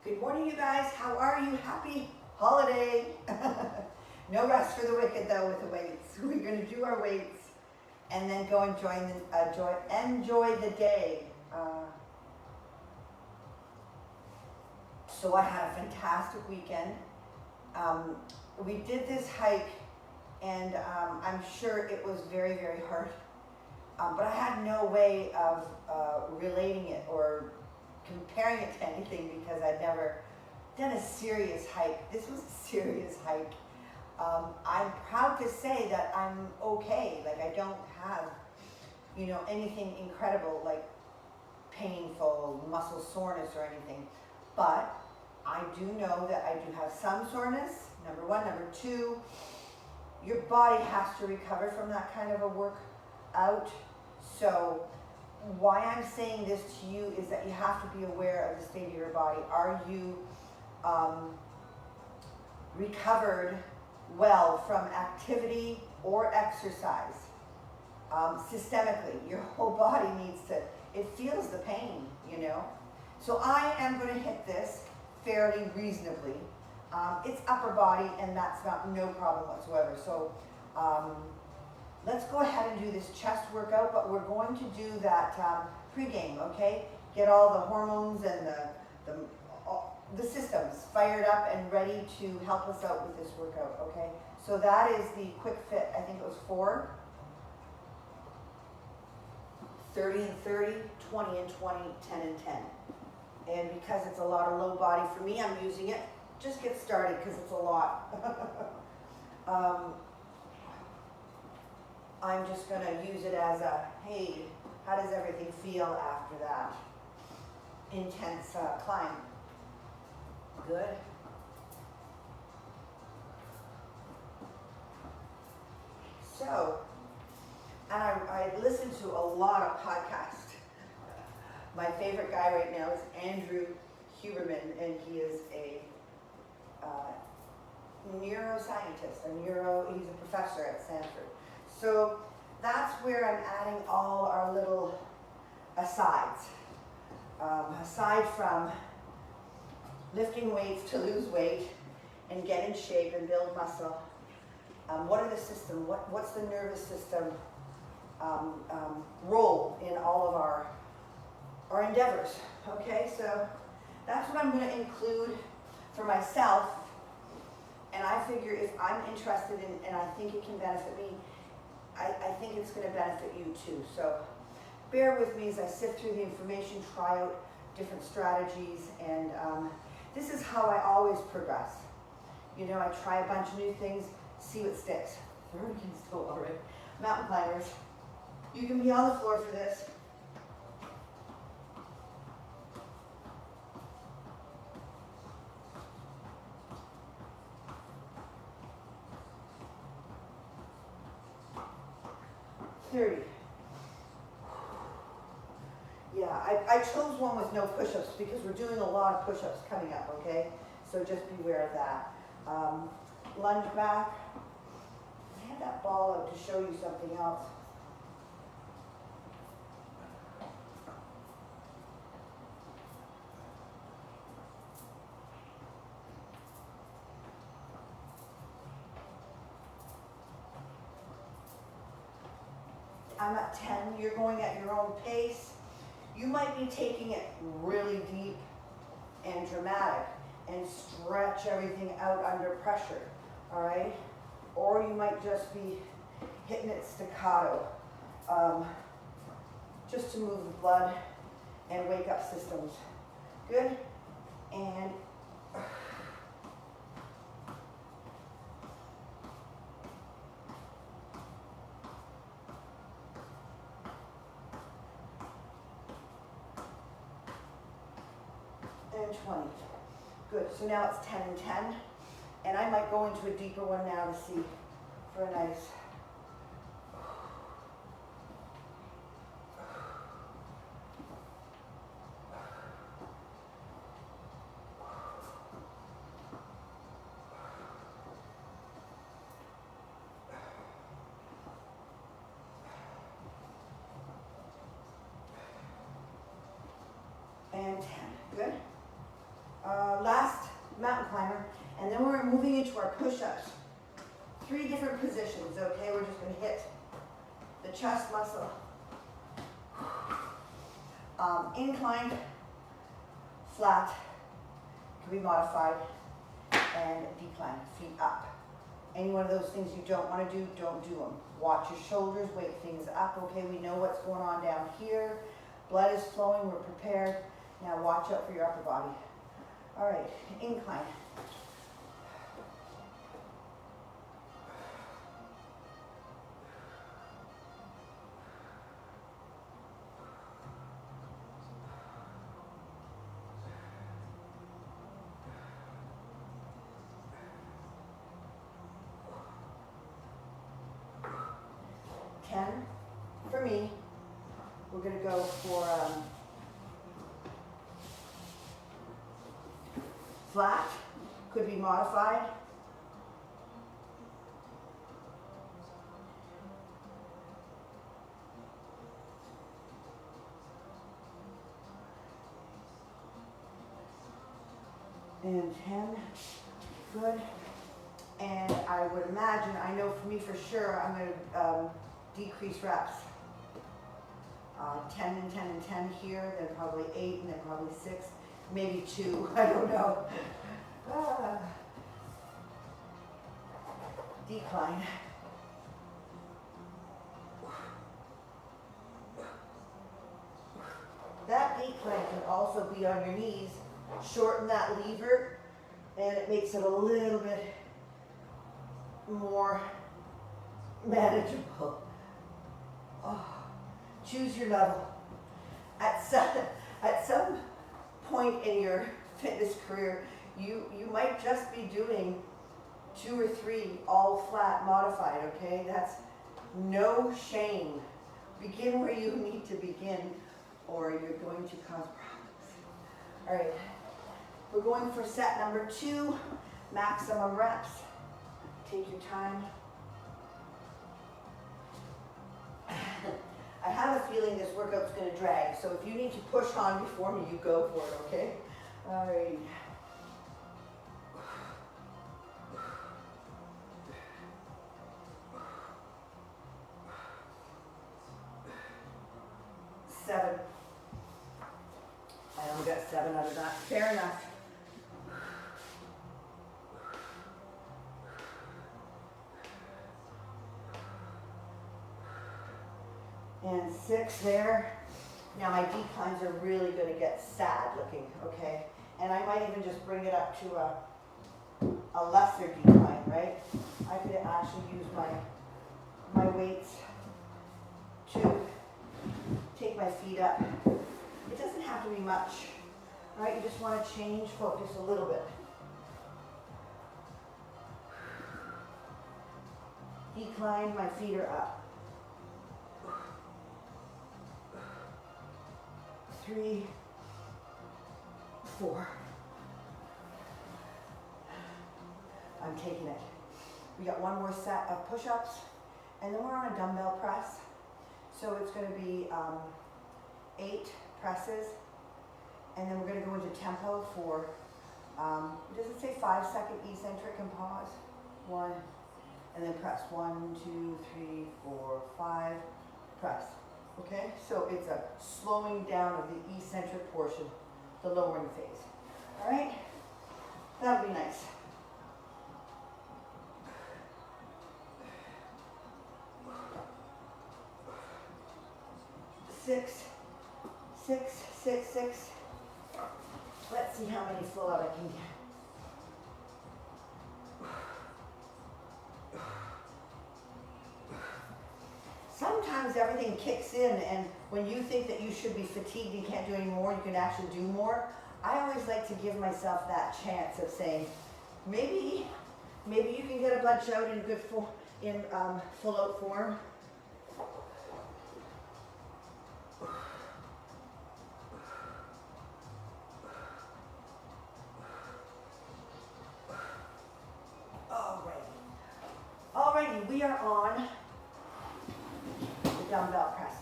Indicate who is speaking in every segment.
Speaker 1: Good morning, you guys. How are you? Happy holiday. No rest for the wicked, though, with the weights. We're going to do our weights and then go and enjoy the day. So I had a fantastic weekend. We did this hike, and I'm sure it was very, very hard. But I had no way of relating it or comparing it to anything because I'd never done a serious hike. This was a serious hike. I'm proud to say that I'm okay. Like, I don't have, anything incredible like painful muscle soreness or anything. But I do know that I do have some soreness, number one. Number two, your body has to recover from that kind of a workout. So why I'm saying this to you is that you have to be aware of the state of your body. Are you recovered well from activity or exercise? Systemically, your whole body needs to, it feels the pain, So I am going to hit this fairly reasonably. It's upper body, and that's no problem whatsoever. So let's go ahead and do this chest workout, but we're going to do that pre-game, okay? Get all the hormones and the systems fired up and ready to help us out with this workout, okay? So that is the quick fit. I think it was 4, 30 and 30, 20 and 20, 10 and 10. And because it's a lot of low body for me, I'm using it. Just get started because it's a lot. I'm just going to use it as a, hey, how does everything feel after that intense climb? Good. So, and I listen to a lot of podcasts. My favorite guy right now is Andrew Huberman, and he is a neuroscientist, he's a professor at Stanford. So that's where I'm adding all our little asides. Aside from lifting weights to lose weight and get in shape and build muscle, what are the systems? What's the nervous system role in all of our endeavors? Okay, so that's what I'm going to include for myself. And I figure if I'm interested in, and I think it can benefit me, I think it's going to benefit you too. So bear with me as I sift through the information, try out different strategies, and this is how I always progress. I try a bunch of new things, see what sticks. Everyone can still all right. Mountain climbers, you can be on the floor for this. Yeah, I chose one with no push-ups because we're doing a lot of push-ups coming up, okay? So just beware of that. Lunge back. I had that ball out to show you something else. I'm at 10, you're going at your own pace. You might be taking it really deep and dramatic and stretch everything out under pressure, all right? Or you might just be hitting it staccato, just to move the blood and wake up systems. Good? And and 20. Good, so now it's 10 and 10. And I might go into a deeper one now to see for a nice. And 10, good? Last mountain climber, and then we're moving into our push-ups. 3 different positions, okay? We're just gonna hit the chest muscle. Incline, flat, can be modified, and decline, feet up. Any one of those things you don't want to do, don't do them. Watch your shoulders, wake things up, okay? We know what's going on down here. Blood is flowing, we're prepared. Now watch out for your upper body. All right, incline. For me, we're going to go for flat, could be modified. And 10, good. And I would imagine, I know for me for sure, I'm going to decrease reps. 10 and 10 and 10 here, then probably 8 and then probably 6, maybe 2, I don't know. Decline. That decline can also be on your knees. Shorten that lever and it makes it a little bit more manageable. Oh. Choose your level. At some point in your fitness career, you might just be doing 2 or 3 all flat modified, okay? That's no shame. Begin where you need to begin or you're going to cause problems. All right, we're going for set number 2, maximum reps. Take your time. I have a feeling this workout's going to drag, so if you need to push on before me, you go for it, okay? All right. Seven. I only got 7 out of that. Fair enough. And 6 there. Now my declines are really going to get sad looking, okay? And I might even just bring it up to a lesser decline, right? I could actually use my weights to take my feet up. It doesn't have to be much, right? You just want to change focus a little bit. Decline, my feet are up. 3, 4. I'm taking it. We got one more set of push-ups, and then we're on a dumbbell press. So it's going to be 8 presses, and then we're going to go into tempo for, does it say 5-second eccentric and pause? 1, and then press. 1, 2, 3, 4, 5, press. Okay, so it's a slowing down of the eccentric portion, the lowering phase. All right, that'll be nice. Six. Let's see how many full out I can get. Sometimes everything kicks in, and when you think that you should be fatigued and can't do any more, you can actually do more. I always like to give myself that chance of saying, maybe you can get a bunch out in good full out form. Alrighty, we are on dumbbell press.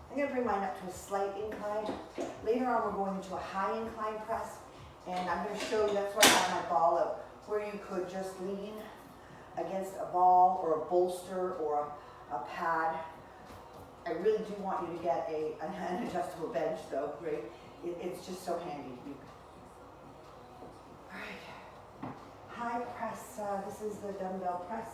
Speaker 1: I'm going to bring mine up to a slight incline. Later on we're going into a high incline press, And I'm going to show you, that's why I have my ball out, where you could just lean against a ball or a bolster or a pad. I really do want you to get an adjustable bench though, right? It's just so handy. All right, high press, this is the dumbbell press.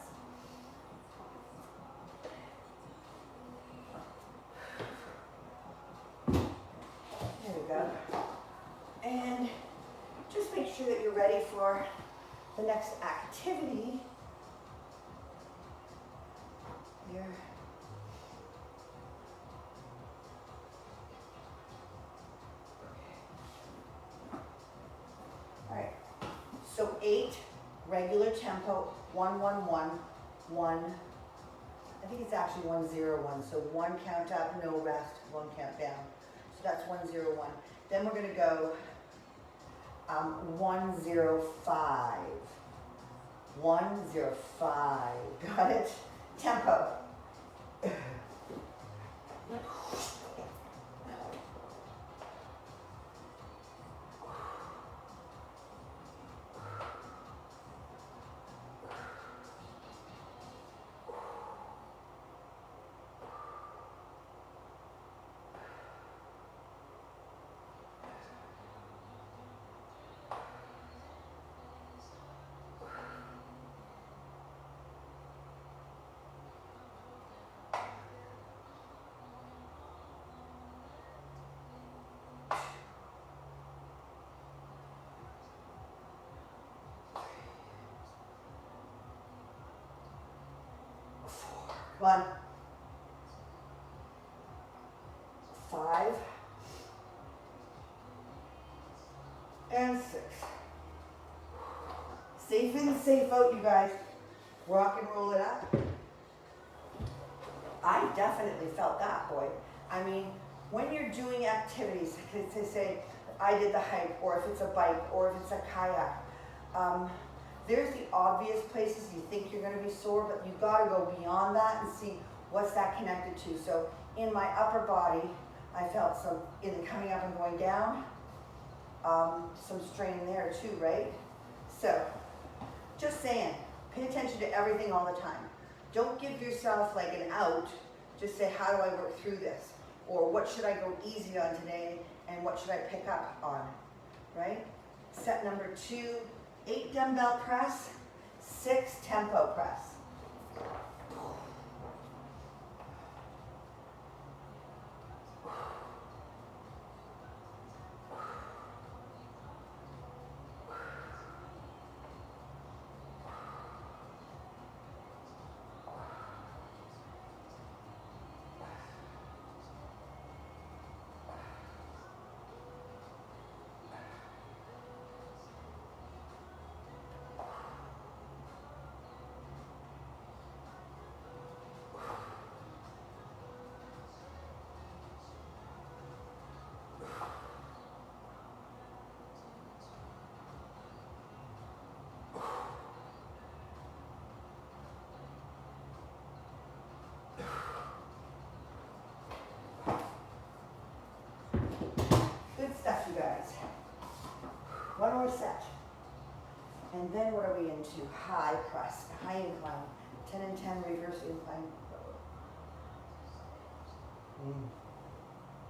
Speaker 1: There we go. And just make sure that you're ready for the next activity. Here. All right, so 8 regular tempo, 1, 1, 1, 1. I think it's actually 1, 0, 1. So 1 count up, no rest, 1 count down. So that's 1, 0, 1. Then we're going to go 1, 0, 5. 1, 0, 5. Got it? Tempo. One, 5, and 6. Safe in, safe out, you guys. Rock and roll it up. I definitely felt that, boy. I mean, when you're doing activities, to say, I did the hike, or if it's a bike, or if it's a kayak, there's the obvious places you think you're going to be sore, but you've got to go beyond that and see what's that connected to. So in my upper body, I felt some, in the coming up and going down, some strain there too, right? So just saying, pay attention to everything all the time. Don't give yourself like an out. Just say, how do I work through this? Or what should I go easy on today? And what should I pick up on, right? Set number 2, 8 dumbbell press, 6 tempo press. Good stuff, you guys. One more set. And then what are we into? High press, high incline. 10 and 10 reverse incline.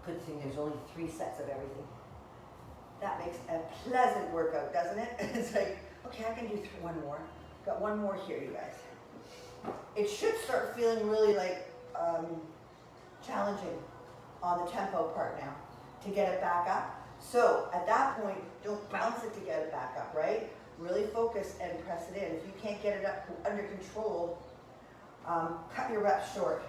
Speaker 1: Good thing there's only 3 sets of everything. That makes a pleasant workout, doesn't it? It's like, okay, I can do 1 more. Got 1 more here, you guys. It should start feeling really like challenging on the tempo part now to get it back up. So at that point, don't bounce it to get it back up, right? Really focus and press it in. If you can't get it up under control, cut your reps short.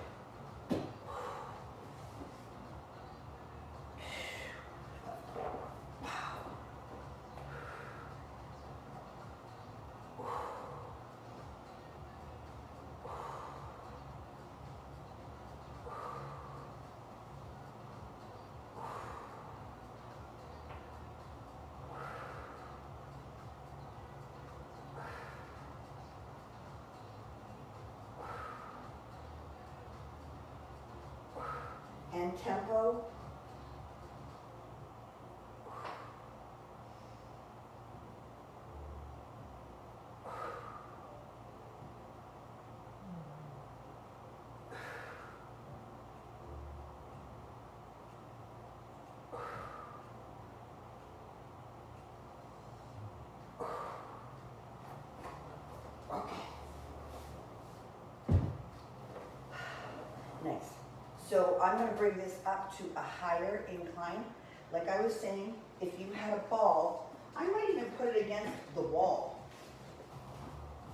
Speaker 1: So I'm gonna bring this up to a higher incline. Like I was saying, if you had a ball, I might even put it against the wall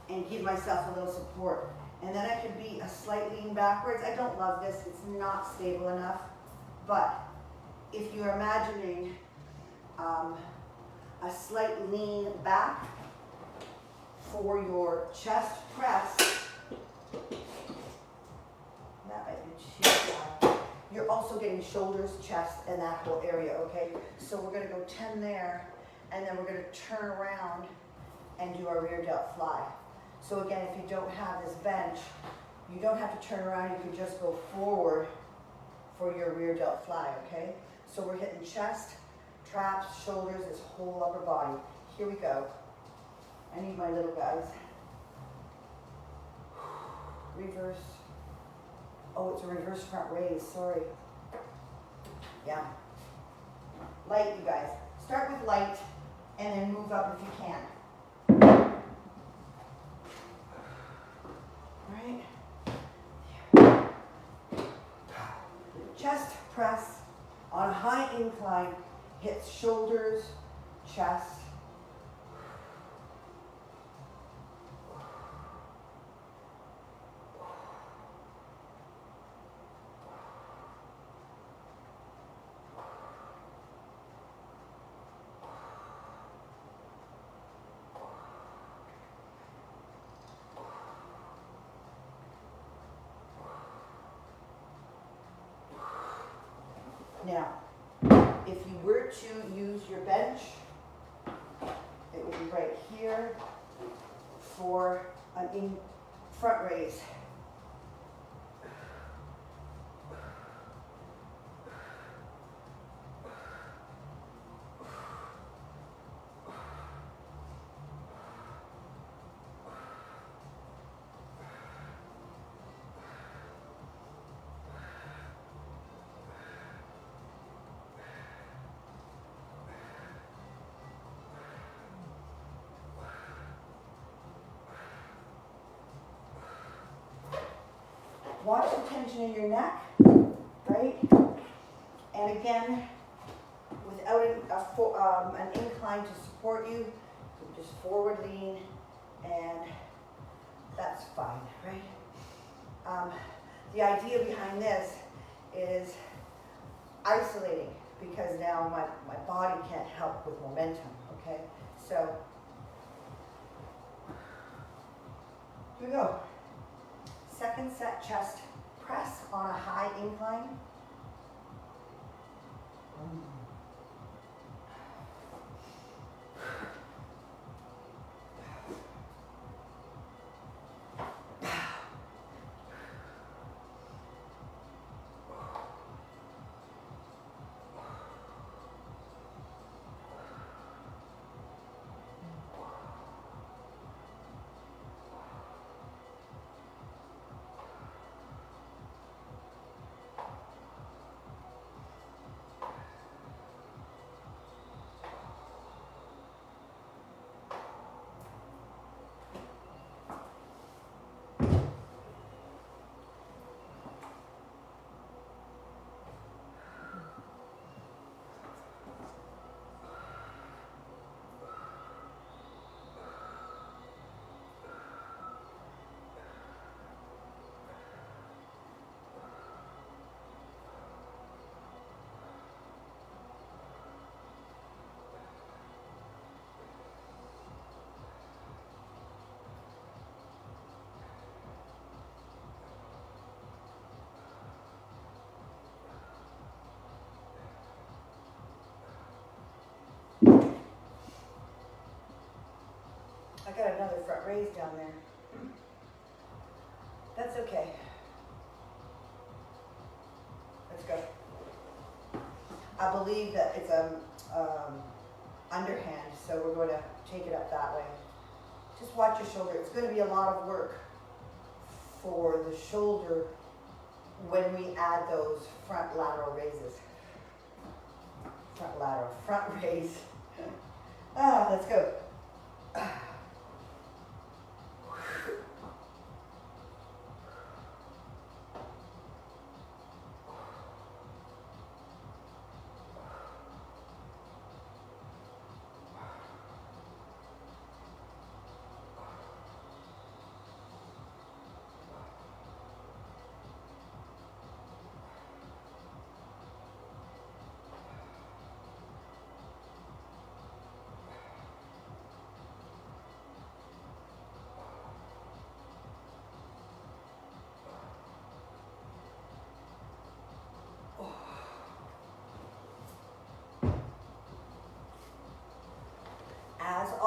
Speaker 1: and give myself a little support. And then I could be a slight lean backwards. I don't love this, it's not stable enough. But if you're imagining a slight lean back for your chest press, that might be too high. You're also getting shoulders, chest, and that whole area, okay? So we're gonna go 10 there, and then we're gonna turn around and do our rear delt fly. So again, if you don't have this bench, you don't have to turn around, you can just go forward for your rear delt fly, okay? So we're hitting chest, traps, shoulders, this whole upper body. Here we go. I need my little guys. Reverse. Oh, it's a reverse front raise, sorry. Yeah. Light, you guys. Start with light and then move up if you can. Right? Chest press on a high incline, hits shoulders, chest. Now, if you were to use your bench, it would be right here for an in front raise. Watch the tension in your neck, right? And again, without an incline to support you, just forward lean, and that's fine, right? The idea behind this is isolating, because now my body can't help with momentum, okay? So, here we go. Second set, chest press on a high incline. I got another front raise down there. That's okay. Let's go. I believe that it's underhand, so we're going to take it up that way. Just watch your shoulder. It's going to be a lot of work for the shoulder when we add those front lateral raises. Front raise. Let's go.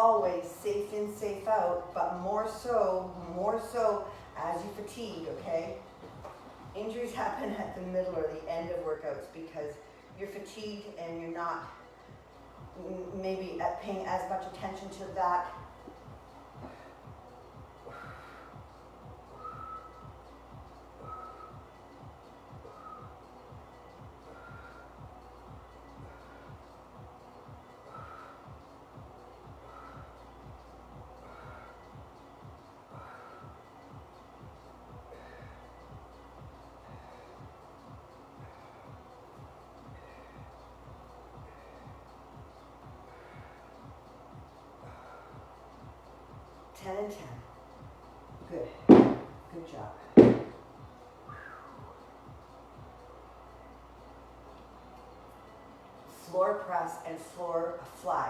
Speaker 1: always safe in, safe out, but more so as you fatigue, okay? Injuries happen at the middle or the end of workouts because you're fatigued and you're not maybe paying as much attention to that. Ten and 10. Good. Good job. Floor press and floor fly.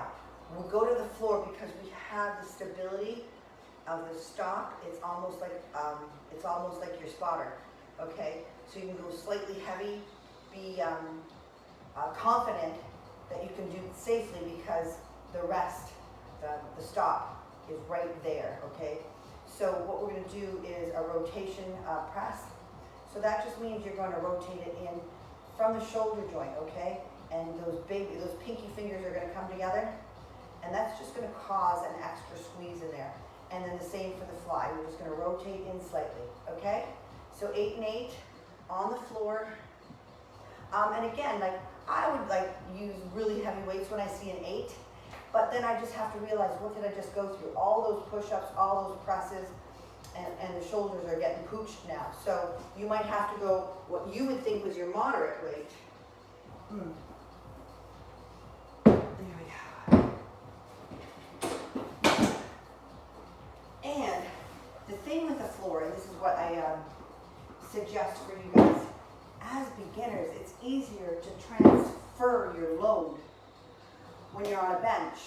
Speaker 1: We'll go to the floor because we have the stability of the stock. It's almost like your spotter. Okay, so you can go slightly heavy. Be confident that you can do it safely because the rest, the stop, is right there. Okay, so what we're going to do is a rotation press. So that just means you're going to rotate it in from the shoulder joint. Okay. And those pinky fingers are going to come together, and that's just going to cause an extra squeeze in there. And then the same for the fly. We're just going to rotate in slightly, okay? So 8 and 8 on the floor. And again, like I would use really heavy weights when I see an 8, but then I just have to realize, what did I just go through? All those push-ups, all those presses, and the shoulders are getting pooched now. So you might have to go what you would think was your moderate weight. There we go. And the thing with the floor, and this is what I suggest for you guys, as beginners, it's easier to transfer your load when you're on a bench.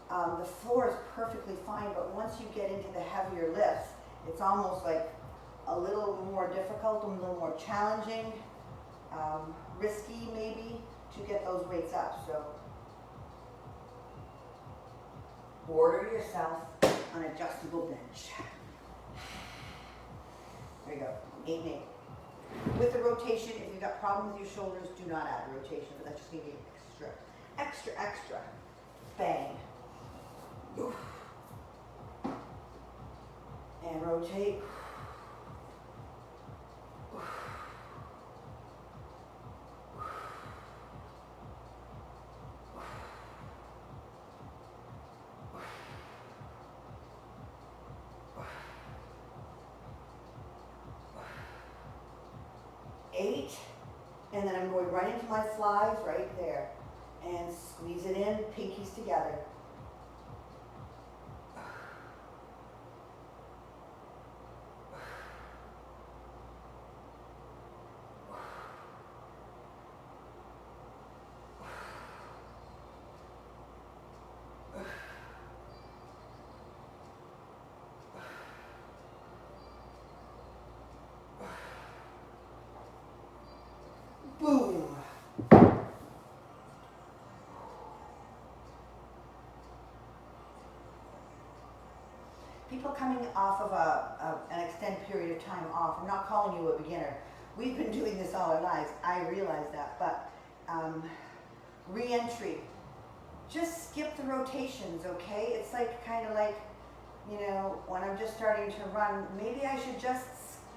Speaker 1: The floor is perfectly fine, but once you get into the heavier lifts, it's almost like a little more difficult, a little more challenging, risky maybe, to get those weights up. So order yourself an adjustable bench. There you go, 8 and 8. With the rotation, if you've got problem with your shoulders, do not add a rotation, but that's just going to be extra. Bang. Oof. And rotate. Oof. 8, and then I'm going right into my flies right there, and squeeze it in, pinkies together. Boom. People coming off of an extended period of time off, I'm not calling you a beginner. We've been doing this all our lives, I realize that, but re-entry, just skip the rotations, okay? It's like kind of like, you know, when I'm just starting to run, maybe I should just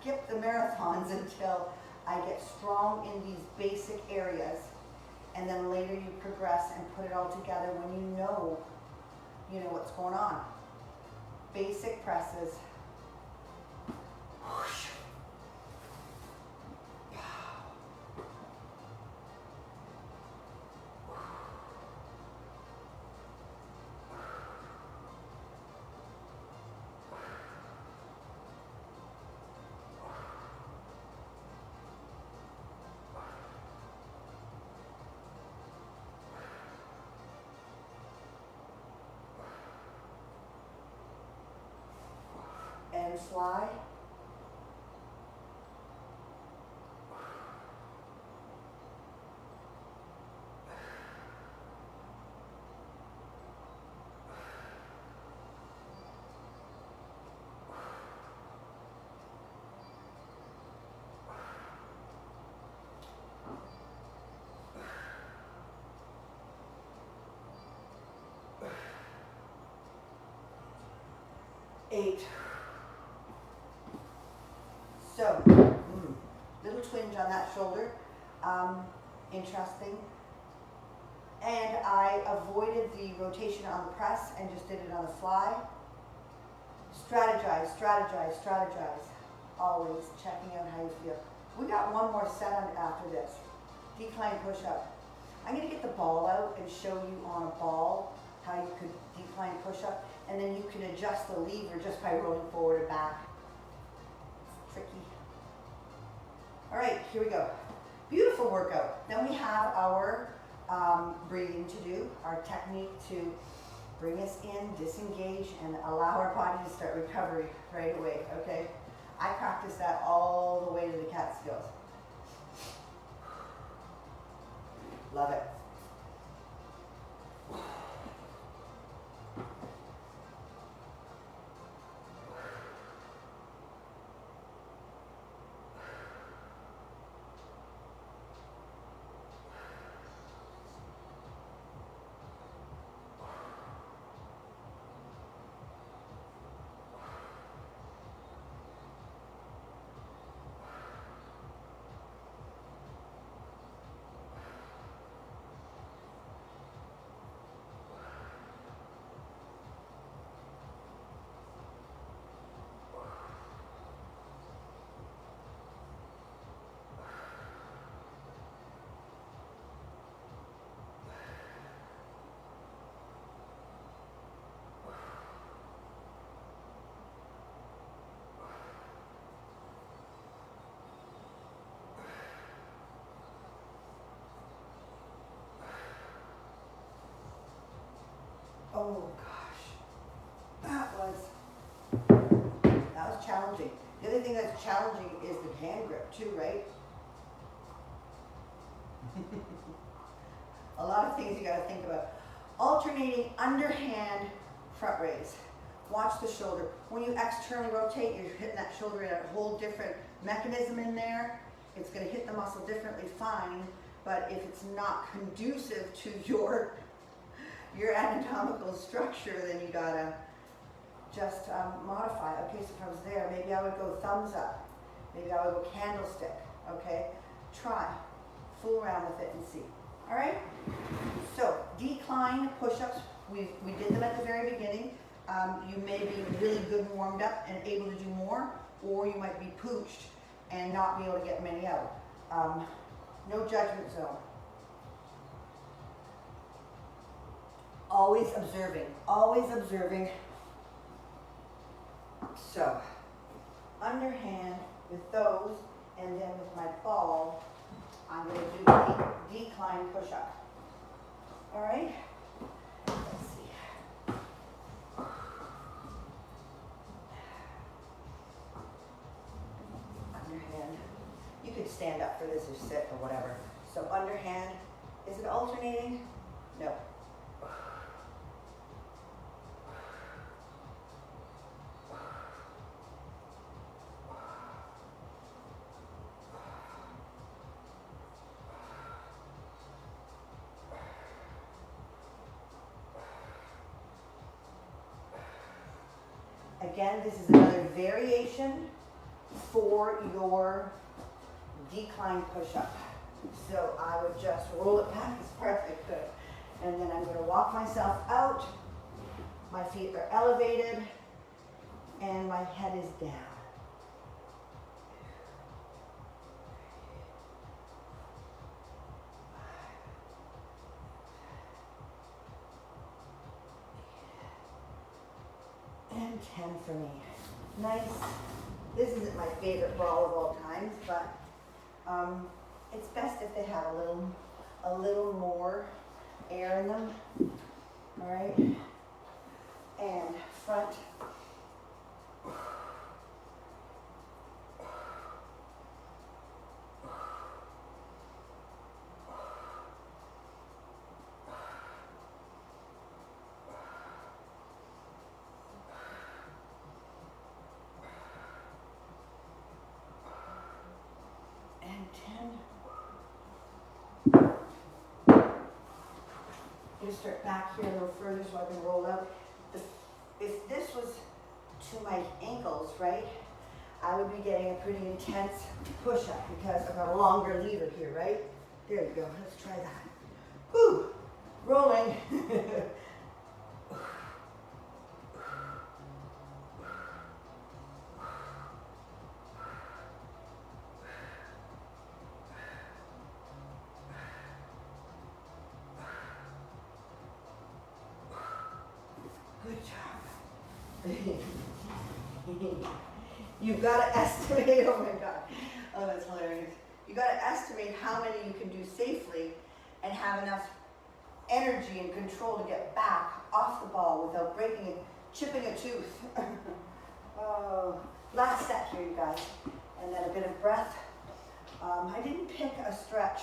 Speaker 1: skip the marathons until I get strong in these basic areas, and then later you progress and put it all together when you know what's going on. Basic presses. Whoosh. And fly. 8. So, little twinge on that shoulder. Interesting. And I avoided the rotation on the press and just did it on the fly. Strategize, strategize, strategize. Always checking out how you feel. We got one more set on after this. Decline push-up. I'm going to get the ball out and show you on a ball how you could decline push-up, and then you can adjust the lever just by rolling forward and back. It's tricky. All right, here we go. Beautiful workout. Then we have our breathing to do, our technique to bring us in, disengage, and allow our body to start recovery right away, okay? I practice that all the way to the Catskills. Love it. Oh gosh, that was challenging. The other thing that's challenging is the hand grip too, right? A lot of things you got to think about. Alternating underhand front raise. Watch the shoulder. When you externally rotate, you're hitting that shoulder in a whole different mechanism in there. It's going to hit the muscle differently, fine, but if it's not conducive to your anatomical structure, then you gotta just modify. Okay, so if I was there, maybe I would go thumbs up. Maybe I would go candlestick, okay? Try, fool around with it and see. All right? So, decline push-ups, we did them at the very beginning. You may be really good and warmed up and able to do more, or you might be pooched and not be able to get many out. No judgment zone. Always observing, always observing. So, underhand with those, and then with my ball, I'm going to do a decline push-up. All right? Let's see. Underhand. You could stand up for this or sit or whatever. So underhand, is it alternating? No. Again, this is another variation for your decline push-up. So I would just roll it back as far as I could. And then I'm going to walk myself out. My feet are elevated and my head is down. And 10 for me. Nice. This isn't my favorite ball of all times, but it's best if they have a little more air in them. All right. And front. And 10. I'm going to start back here a little further so I can roll out. If this was to my ankles, right, I would be getting a pretty intense push-up because I've got a longer lever here, right? There you go, let's try that. Whew, rolling. Good job. You've got to estimate, oh my God, oh that's hilarious. You've got to estimate how many you can do safely and have enough energy and control to get back off the ball without breaking it, chipping a tooth. Oh, last set here, you guys, and then a bit of breath. I didn't pick a stretch.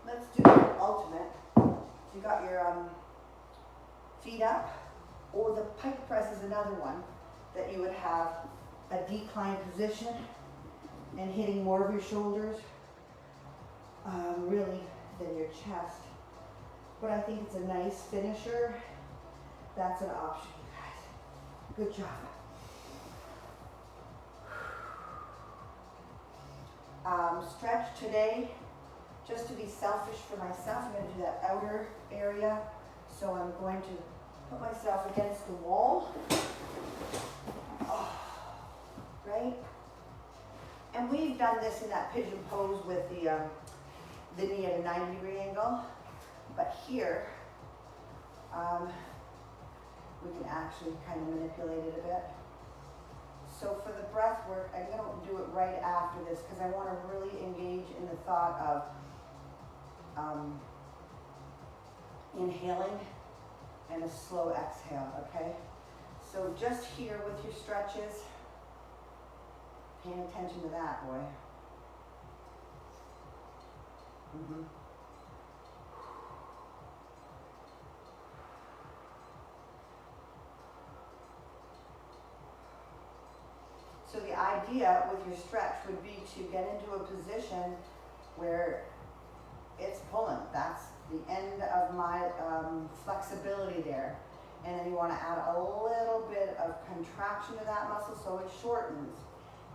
Speaker 1: Let's do the ultimate. You got your feet up, or the pike press is another one that you would have a decline position and hitting more of your shoulders, really, than your chest. But I think it's a nice finisher. That's an option, you guys. Good job. Stretch today. Just to be selfish for myself, I'm going to do that outer area. So I'm going to put myself against the wall. Oh, right? And we've done this in that pigeon pose with the knee at a 90-degree angle. But here, we can actually kind of manipulate it a bit. So for the breath work, I'm going to do it right after this because I want to really engage in the thought of inhaling and a slow exhale, okay? So just here with your stretches, paying attention to that, boy. So the idea with your stretch would be to get into a position where it's pulling. That's the end of my flexibility there. And then you want to add a little bit of contraction to that muscle so it shortens.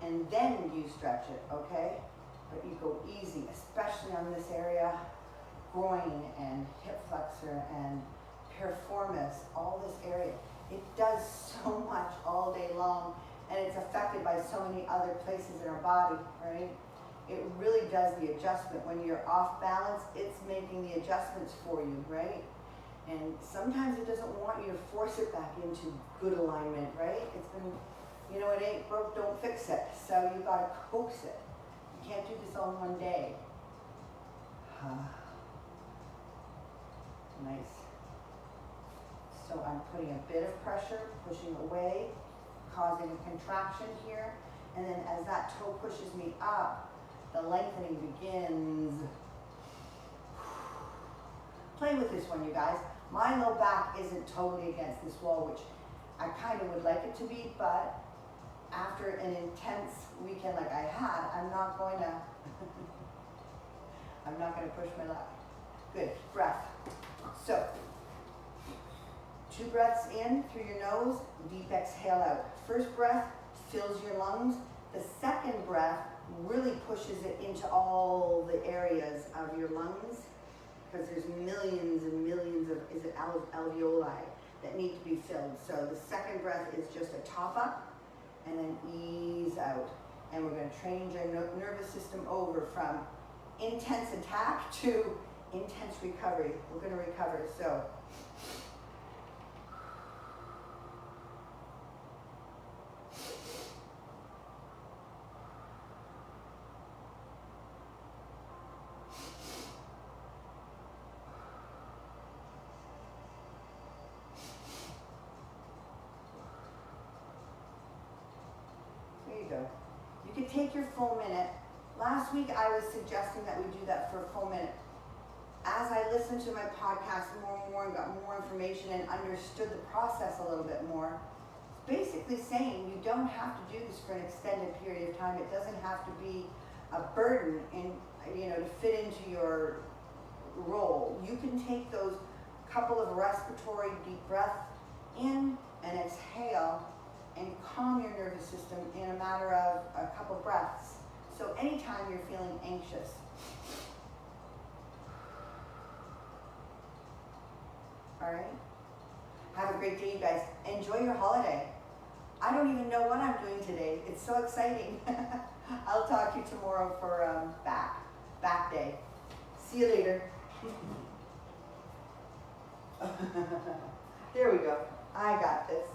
Speaker 1: And then you stretch it, okay? But you go easy, especially on this area, groin and hip flexor and piriformis, all this area. It does so much all day long, and it's affected by so many other places in our body, right? It really does the adjustment. When you're off balance, it's making the adjustments for you, right? And sometimes it doesn't want you to force it back into good alignment, right? It's been, you know, it ain't broke, don't fix it. So you gotta coax it. You can't do this all in one day. Nice. So I'm putting a bit of pressure, pushing away, causing a contraction here. And then as that toe pushes me up, the lengthening begins. Play with this one, you guys. My low back isn't totally against this wall, which I kind of would like it to be, but after an intense weekend like I had, I'm not going to push my luck. Good, breath. So, 2 breaths in through your nose, deep exhale out. First breath fills your lungs. The second breath really pushes it into all the areas of your lungs, because there's millions and millions of, alveoli that need to be filled. So the second breath is just a top up and then ease out. And we're going to change our nervous system over from intense attack to intense recovery. We're going to recover. So you can take your full minute. Last week I was suggesting that we do that for a full minute. as I listened to my podcast more and more and got more information and understood the process a little bit more, it's basically saying you don't have to do this for an extended period of time. It doesn't have to be a burden in, to fit into your role. You can take those couple of respiratory deep breaths in and exhale and calm your nervous system in a matter of a couple breaths. So anytime you're feeling anxious, all right? Have a great day, you guys. Enjoy your holiday. I don't even know what I'm doing today. It's so exciting. I'll talk to you tomorrow for back day. See you later. There we go. I got this.